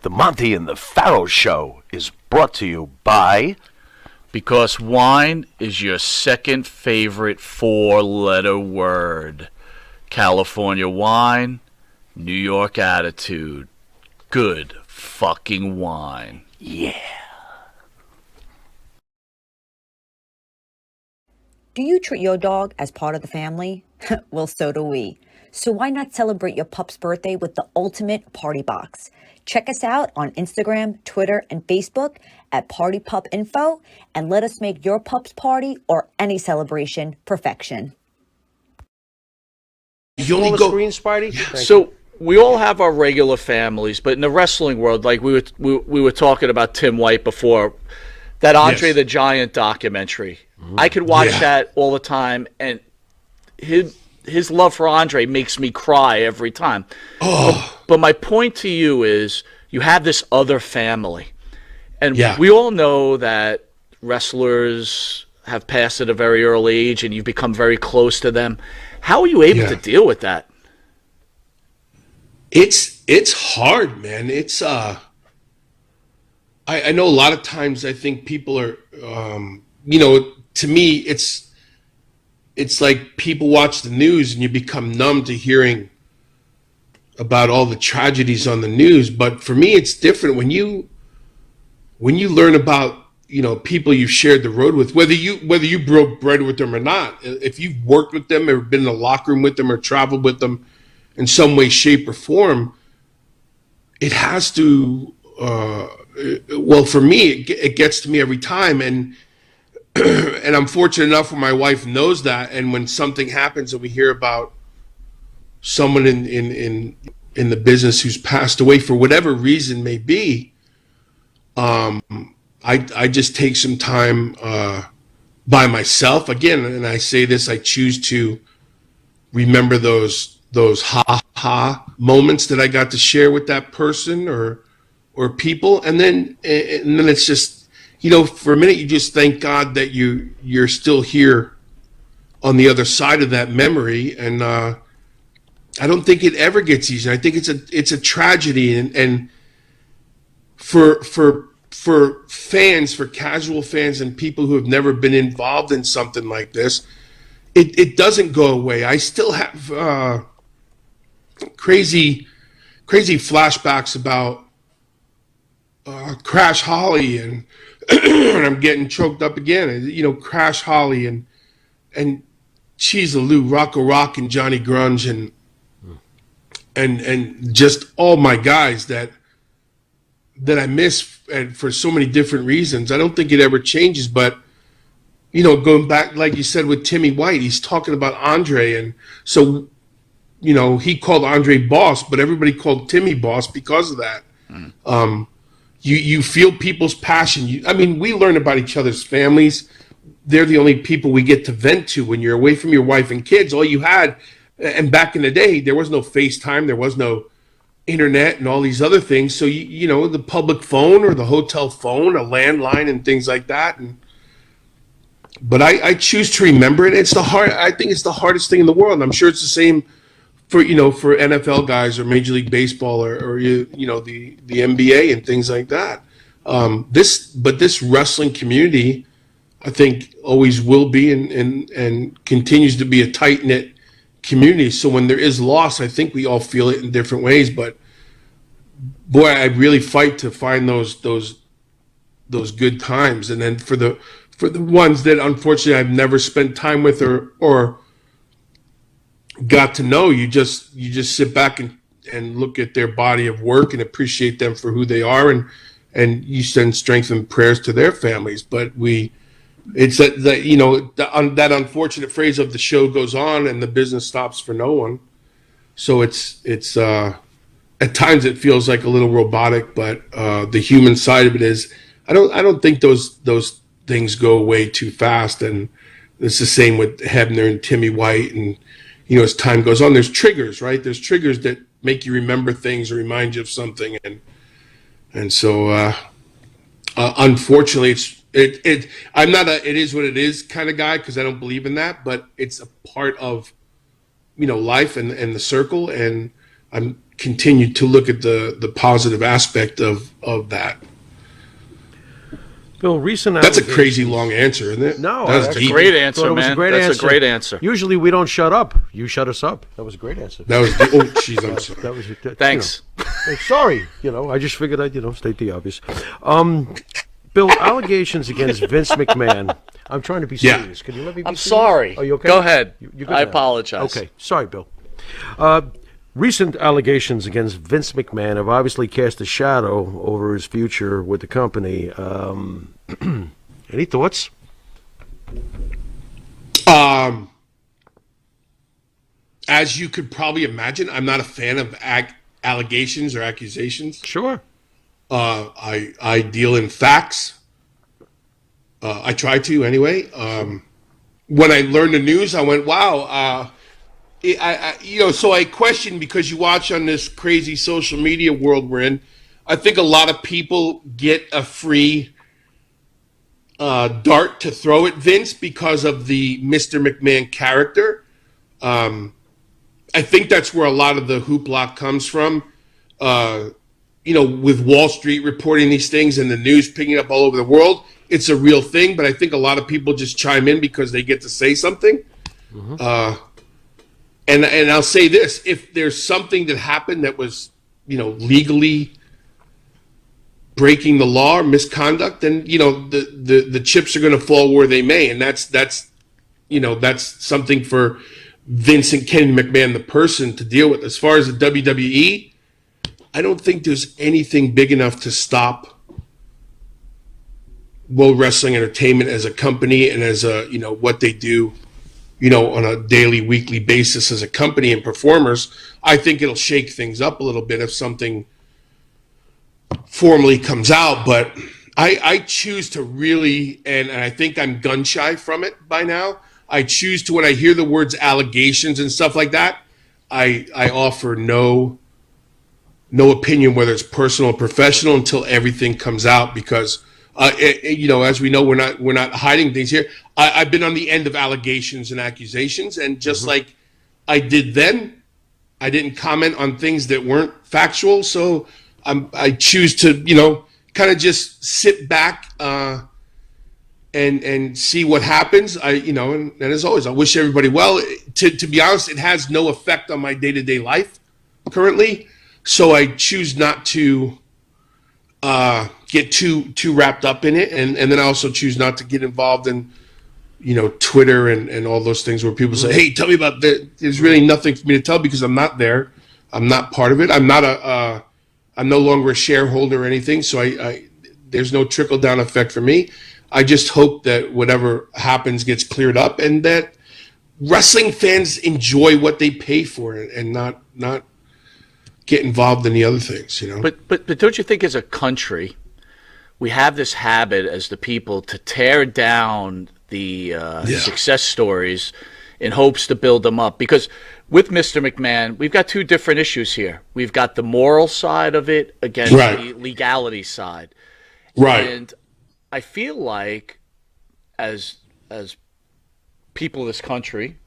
The Monty and the Pharaoh Show is brought to you by... Because wine is your second favorite four-letter word. California wine, New York attitude. Good fucking wine. Yeah. Do you treat your dog as part of the family? Well, so do we. So why not celebrate your pup's birthday with the ultimate party box? Check us out on Instagram, Twitter, and Facebook at Party Pup Info, and let us make your pup's party or any celebration perfection. You only go screen, Spidey. So we all have our regular families, but in the wrestling world, like we were talking about Tim White before, that Andre the Giant documentary. I could watch that all the time, and his love for Andre makes me cry every time. But my point to you is, you have this other family, and we all know that wrestlers have passed at a very early age, and you've become very close to them. How are you able to deal with that? It's hard, man. It's I know a lot of times I think people are to me it's like people watch the news and you become numb to hearing about all the tragedies on the news. But for me, it's different when you learn about people you've shared the road with, whether you broke bread with them or not. If you've worked with them or been in the locker room with them or traveled with them in some way, shape, or form, it has to. Well, for me, it gets to me every time, and I'm fortunate enough where my wife knows that. And when something happens and we hear about someone in the business who's passed away for whatever reason may be, I just take some time by myself again, and I say this: I choose to remember those ha moments that I got to share with that person or people, and then it's just. For a minute, you just thank God that you're still here on the other side of that memory, and I don't think it ever gets easier. I think it's a tragedy, and for fans, for casual fans, and people who have never been involved in something like this, it doesn't go away. I still have crazy flashbacks about Crash Holly and. And I'm getting choked up again. Crash Holly and Cheese Lou, Rocco Rock, and Johnny Grunge, and just all my guys that I miss for so many different reasons. I don't think it ever changes, but going back, like you said, with Timmy White, he's talking about Andre, and so he called Andre boss, but everybody called Timmy boss because of that. You feel people's passion. We learn about each other's families. They're the only people we get to vent to when you're away from your wife and kids. All you had, and back in the day, there was no FaceTime, there was no internet and all these other things. So, the public phone or the hotel phone, a landline and things like that. But I choose to remember it. I think it's the hardest thing in the world. And I'm sure it's the same for NFL guys or Major League Baseball or the NBA and things like that. This wrestling community, I think, always will be and continues to be a tight knit community. So when there is loss, I think we all feel it in different ways. But boy, I really fight to find those good times. And then for the ones that unfortunately I've never spent time with or got to know, you just sit back and look at their body of work and appreciate them for who they are, and you send strength and prayers to their families. But it's that unfortunate phrase of the show goes on and the business stops for no one. So it's at times it feels like a little robotic, but the human side of it is I don't think those things go away too fast. And it's the same with Hebner and Timmy White, and as time goes on, there's triggers, right? There's triggers that make you remember things or remind you of something, and so unfortunately, I'm not a it is what it is kind of guy, because I don't believe in that, but it's a part of life and the circle, and I'm continue to look at the positive aspect of that. Bill, recent That's a allegations- crazy long answer, isn't it? No, that was that's a deep. great thought answer, it was man. a great That's answer. a great answer. Usually we don't shut up. You shut us up. That was a great answer. That was deep. Oh, jeez, I'm sorry. That was Thanks. Hey, sorry. I just figured I'd state the obvious. Bill, allegations against Vince McMahon. I'm trying to be Yeah. serious. Can you let me be I'm serious? sorry. Are you okay? Go ahead. You're good I now. apologize. Okay. Sorry, Bill. Recent allegations against Vince McMahon have obviously cast a shadow over his future with the company. Any thoughts? As you could probably imagine, I'm not a fan of allegations or accusations. Sure. I deal in facts. I try to anyway. When I learned the news, I went, "Wow!" So I questioned, because you watch on this crazy social media world we're in. I think a lot of people get a free dart to throw at Vince because of the Mr. McMahon character. I think that's where a lot of the hoopla comes from. With Wall Street reporting these things and the news picking it up all over the world, it's a real thing. But I think a lot of people just chime in because they get to say something. Mm-hmm. And I'll say this: if there's something that happened that was, legally breaking the law or misconduct, then the chips are going to fall where they may, and that's something for Vince and Ken McMahon, the person, to deal with. As far as the WWE, I don't think there's anything big enough to stop World Wrestling Entertainment as a company and as what they do, on a daily, weekly basis as a company and performers. I think it'll shake things up a little bit if something formally comes out, but I choose to really, and I think I'm gun shy from it by now. I choose to, when I hear the words allegations and stuff like that, I offer no opinion, whether it's personal or professional, until everything comes out, because as we know, we're not hiding things here. I've been on the end of allegations and accusations, and just like I did then, I didn't comment on things that weren't factual. So I choose to, kind of just sit back and see what happens. And as always, I wish everybody well. To be honest, it has no effect on my day-to-day life currently. So I choose not to get too wrapped up in it, and then I also choose not to get involved in Twitter and all those things where people say, "Hey, tell me about that." There's really nothing for me to tell because I'm not there. I'm not part of it. I'm no longer a shareholder or anything. So there's no trickle down effect for me. I just hope that whatever happens gets cleared up, and that wrestling fans enjoy what they pay for and not get involved in the other things, But don't you think, as a country, we have this habit as the people to tear down the success stories in hopes to build them up? Because with Mr. McMahon, we've got two different issues here. We've got the moral side of it against the legality side. Right. And I feel like as people of this country,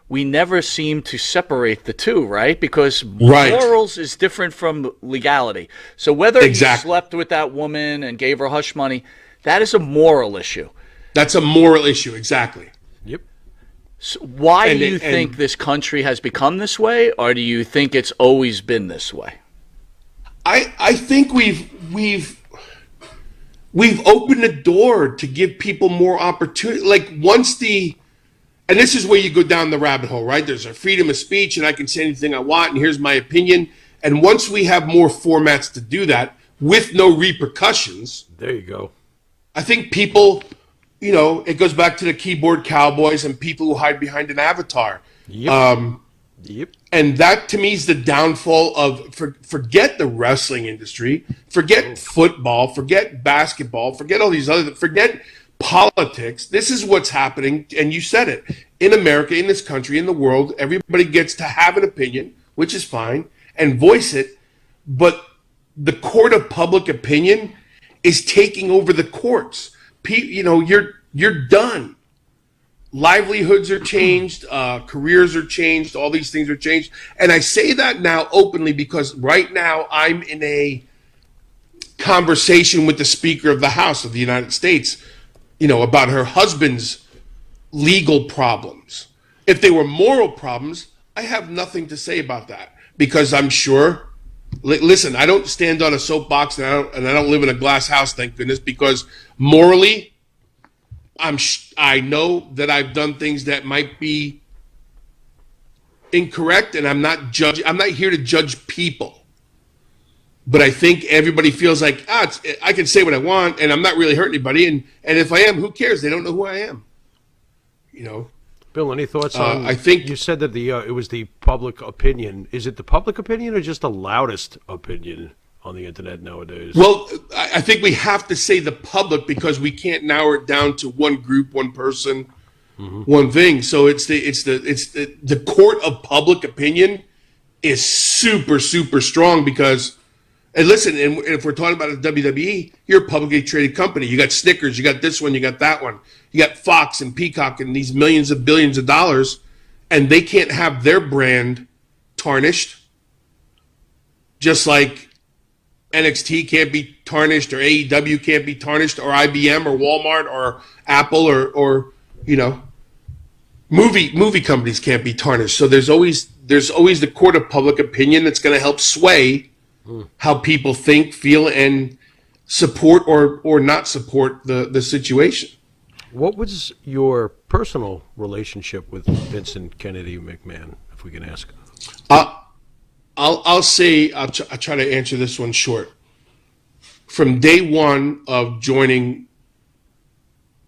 we never seem to separate the two, right? Because morals is different from legality. So whether he slept with that woman and gave her hush money, that is a moral issue. That's a moral issue, exactly. Yep. So why do you think this country has become this way, or do you think it's always been this way? I think we've opened the door to give people more opportunity. Like, and this is where you go down the rabbit hole, right? There's a freedom of speech, and I can say anything I want, and here's my opinion. And once we have more formats to do that with no repercussions, there you go. I think people, it goes back to the keyboard cowboys and people who hide behind an avatar. Yep. Yep. And that, to me, is the downfall of, forget the wrestling industry, forget football, forget basketball, forget all these other, forget politics. This is what's happening, and you said it. In America, in this country, in the world, everybody gets to have an opinion, which is fine, and voice it, but the court of public opinion is taking over the courts. You're done. livelihoods are changed, careers are changed, all these things are changed. And I say that now openly because right now I'm in a conversation with the Speaker of the House of the United States, about her husband's legal problems. If they were moral problems, I have nothing to say about that because I'm sure. Listen, I don't stand on a soapbox and I don't live in a glass house, thank goodness, because morally, I know that I've done things that might be incorrect, and I'm not here to judge people. But I think everybody feels like I can say what I want, and I'm not really hurting anybody. And if I am, who cares? They don't know who I am. Bill, any thoughts on? I think you said that it was the public opinion. Is it the public opinion or just the loudest opinion on the internet nowadays? Well, I think we have to say the public because we can't narrow it down to one group, one person, one thing. So it's the court of public opinion is super, super strong because, and listen, and if we're talking about the WWE, you're a publicly traded company. You got Snickers, you got this one, you got that one. You got Fox and Peacock and these millions of billions of dollars, and they can't have their brand tarnished. Just like NXT can't be tarnished, or AEW can't be tarnished, or IBM, or Walmart, or Apple, or movie companies can't be tarnished. So there's always the court of public opinion that's going to help sway how people think, feel, and support or not support the situation. What was your personal relationship with Vincent Kennedy McMahon, if we can ask? I'll try to answer this one short. From day one of joining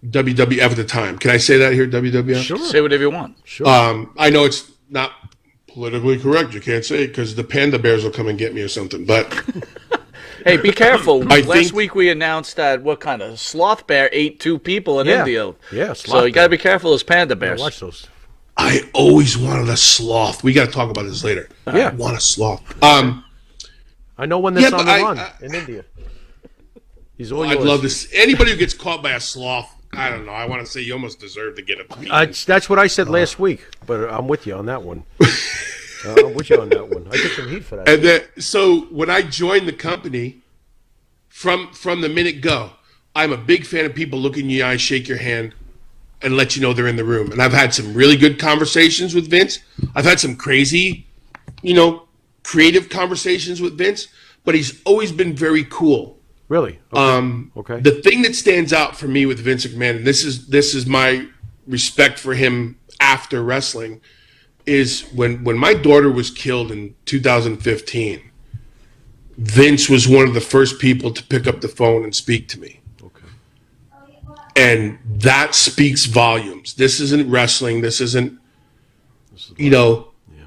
WWF at the time, can I say that here, WWF? Sure. Say whatever you want. Sure. I know it's not politically correct. You can't say it because the panda bears will come and get me or something. But hey, be careful. I Last think week we announced that what kind of sloth bear ate 2 people in India. Yeah, so you got to be careful as panda bears. Watch those. I always wanted a sloth. We got to talk about this later. Yeah. I want a sloth. I know one that's on the run I in India. He's all I'd yours. love to. Anybody who gets caught by a sloth, I don't know. I want to say you almost deserve to get a piece. That's what I said last week, but I'm with you on that one. I'm with you on that one. I took some heat for that. And then, so when I joined the company, from the minute go, I'm a big fan of people look in your eyes, shake your hand, and let you know they're in the room. And I've had some really good conversations with Vince. I've had some crazy, creative conversations with Vince, but he's always been very cool. Really? Okay. The thing that stands out for me with Vince McMahon, and this is my respect for him after wrestling, is when my daughter was killed in 2015, Vince was one of the first people to pick up the phone and speak to me. Okay. And that speaks volumes. This isn't wrestling. This isn't,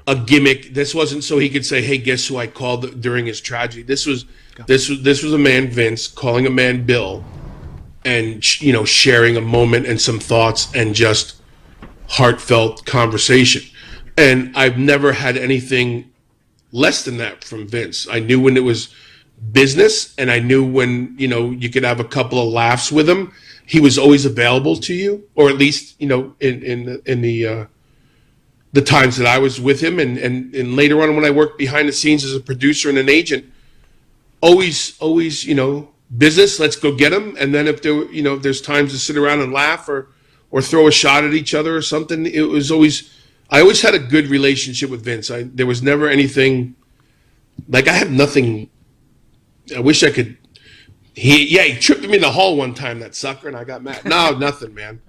a gimmick. This wasn't so he could say, "Hey, guess who I called during his tragedy?" This was a man, Vince, calling a man, Bill, and sharing a moment and some thoughts and just heartfelt conversation. And I've never had anything less than that from Vince. I knew when it was business, and I knew when you could have a couple of laughs with him. He was always available to you, or at least in the times that I was with him, and later on when I worked behind the scenes as a producer and an agent, always business. Let's go get him. And then if there's times to sit around and laugh or throw a shot at each other or something, it was always. I always had a good relationship with Vince. There was never anything like I have nothing. I wish I could. He tripped me in the hall one time, that sucker, and I got mad. No, nothing, man.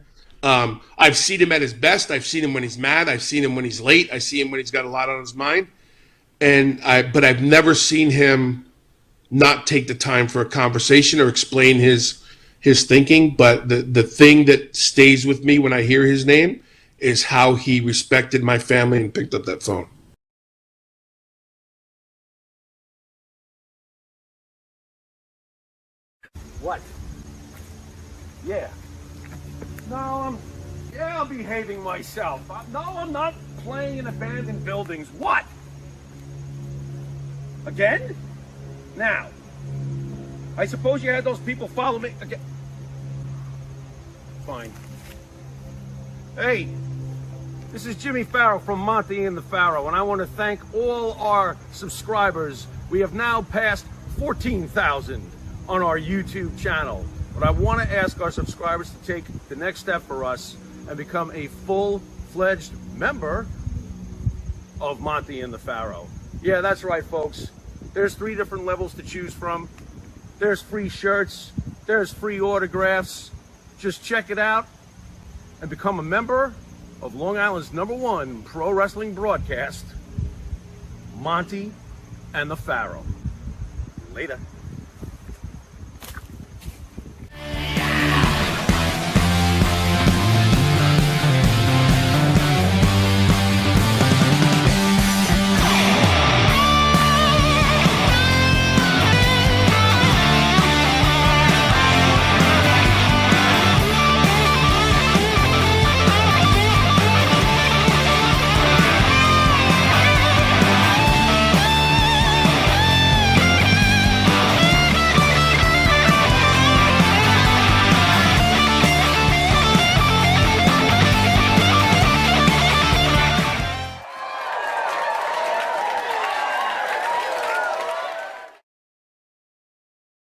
I've seen him at his best. I've seen him when he's mad. I've seen him when he's late. I see him when he's got a lot on his mind. But I've never seen him not take the time for a conversation or explain his thinking. But the thing that stays with me when I hear his name is how he respected my family and picked up that phone. What? Yeah. No, I'm behaving myself. No, I'm not playing in abandoned buildings. What? Again? Now, I suppose you had those people follow me again. Fine. Hey, this is Jimmy Farrow from Monty and the Pharaoh, and I want to thank all our subscribers. We have now passed 14,000 on our YouTube channel. But I want to ask our subscribers to take the next step for us and become a full-fledged member of Monty and the Pharaoh. Yeah, that's right, folks. There's 3 different levels to choose from. There's free shirts, there's free autographs. Just check it out and become a member of Long Island's #1 pro wrestling broadcast, Monty and the Pharaoh. Later.